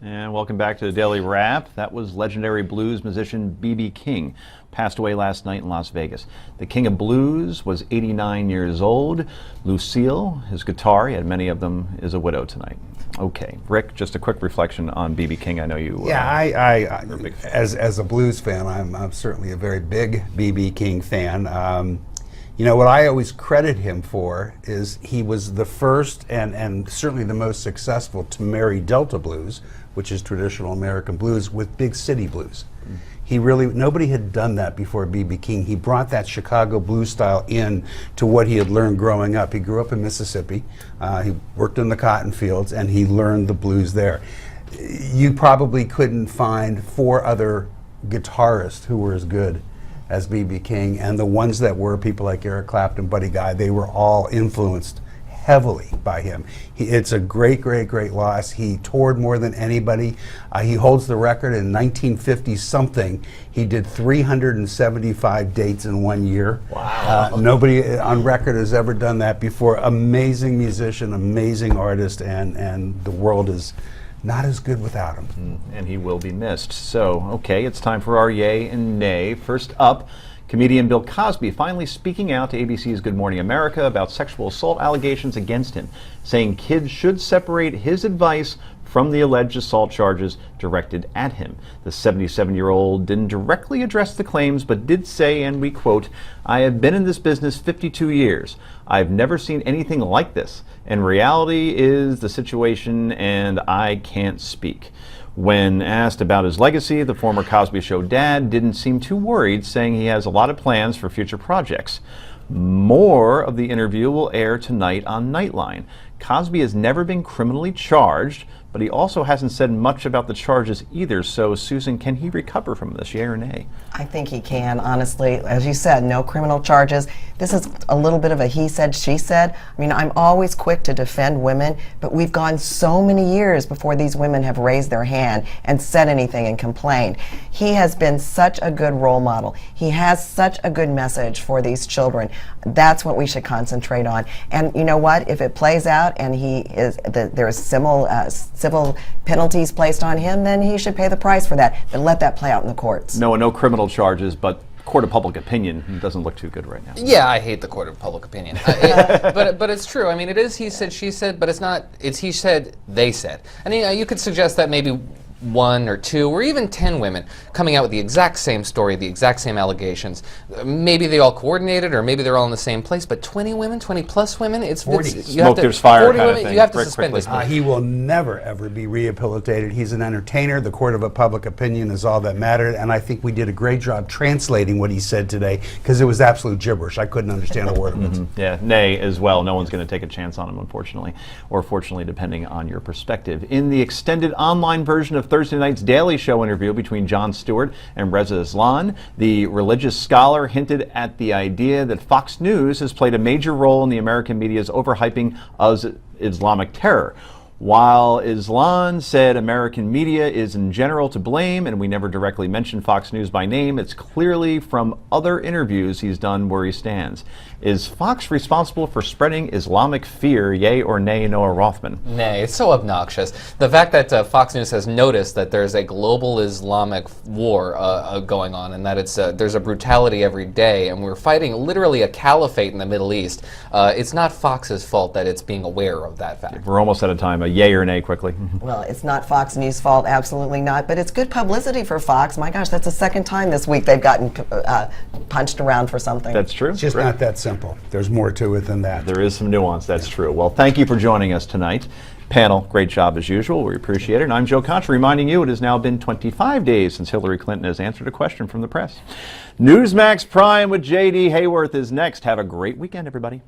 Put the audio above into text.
And welcome back to the Daily Wrap. That was legendary blues musician B.B. King. Passed away last night in Las Vegas. The King of Blues was 89 years old. Lucille, his guitar, he had many of them, is a widow tonight. Okay, Rick, just a quick reflection on B.B. King. I know you. Yeah, as a blues fan, I'm certainly a very big B.B. King fan. You know, what I always credit him for is he was the first and certainly the most successful to marry Delta blues, which is traditional American blues, with big city blues. He really, nobody had done that before B.B. King. He brought that Chicago blues style in to what he had learned growing up. He grew up in Mississippi. He worked in the cotton fields, and he learned the blues there. You probably couldn't find 4 other guitarists who were as good as B.B. King, and the ones that were, people like Eric Clapton, Buddy Guy, they were all influenced heavily by him. It's a great, great, great loss. He toured more than anybody. He holds the record in 1950-something. He did 375 dates in 1 year. Wow. Nobody on record has ever done that before. Amazing musician, amazing artist, and the world is not as good without him. And he will be missed. So, okay, it's time for our Yay and Nay. First up, comedian Bill Cosby finally speaking out to ABC's Good Morning America about sexual assault allegations against him, saying kids should separate his advice from the alleged assault charges directed at him. The 77-year-old didn't directly address the claims, but did say, and we quote, "I have been in this business 52 years. I've never seen anything like this. And reality is the situation, and I can't speak." When asked about his legacy, the former Cosby Show dad didn't seem too worried, saying he has a lot of plans for future projects. More of the interview will air tonight on Nightline. Cosby has never been criminally charged, but he also hasn't said much about the charges either. So, Susan, can he recover from this, yay or nay? I think he can, honestly. As you said, no criminal charges. This is a little bit of a he said, she said. I mean, I'm always quick to defend women, but we've gone so many years before these women have raised their hand and said anything and complained. He has been such a good role model. He has such a good message for these children. That's what we should concentrate on. And you know what? If it plays out and there's civil penalties placed on him, then he should pay the price for that. But let that play out in the courts. No criminal charges, but court of public opinion doesn't look too good right now. Yeah, I hate the court of public opinion. But it's true. I mean, it is he said, she said, but it's not. It's he said, they said. And you could suggest that maybe 1 or 2 or even 10 women coming out with the exact same story, the exact same allegations. Maybe they all coordinated, or maybe they're all in the same place. But 20 women, 20 plus women, it's 40. Smoke, there's fire 40 kind women, of thing. you have to Rick, suspend this. He will never, ever be rehabilitated. He's an entertainer. The court of public opinion is all that mattered. And I think we did a great job translating what he said today, because it was absolute gibberish. I couldn't understand a word of it. Yeah, nay as well. No one's going to take a chance on him, unfortunately, or fortunately, depending on your perspective. In the extended online version of Thursday night's Daily Show interview between Jon Stewart and Reza Islan, the religious scholar hinted at the idea that Fox News has played a major role in the American media's overhyping of Islamic terror. While Islan said American media is in general to blame, and we never directly mention Fox News by name, it's clearly from other interviews he's done where he stands. Is Fox responsible for spreading Islamic fear, yay or nay, Noah Rothman? Nay, it's so obnoxious. The fact that Fox News has noticed that there's a global Islamic war going on, and that there's a brutality every day, and we're fighting literally a caliphate in the Middle East, it's not Fox's fault that it's being aware of that fact. We're almost out of time. A yay or nay quickly. Well, it's not Fox News' fault, absolutely not, but it's good publicity for Fox. My gosh, that's the second time this week they've gotten punched around for something. That's true. It's just not that simple. There's more to it than that. There is some nuance, that's true. Well, thank you for joining us tonight. Panel, great job as usual. We appreciate it. And I'm Joe Concha, reminding you it has now been 25 days since Hillary Clinton has answered a question from the press. Newsmax Prime with J.D. Hayworth is next. Have a great weekend, everybody.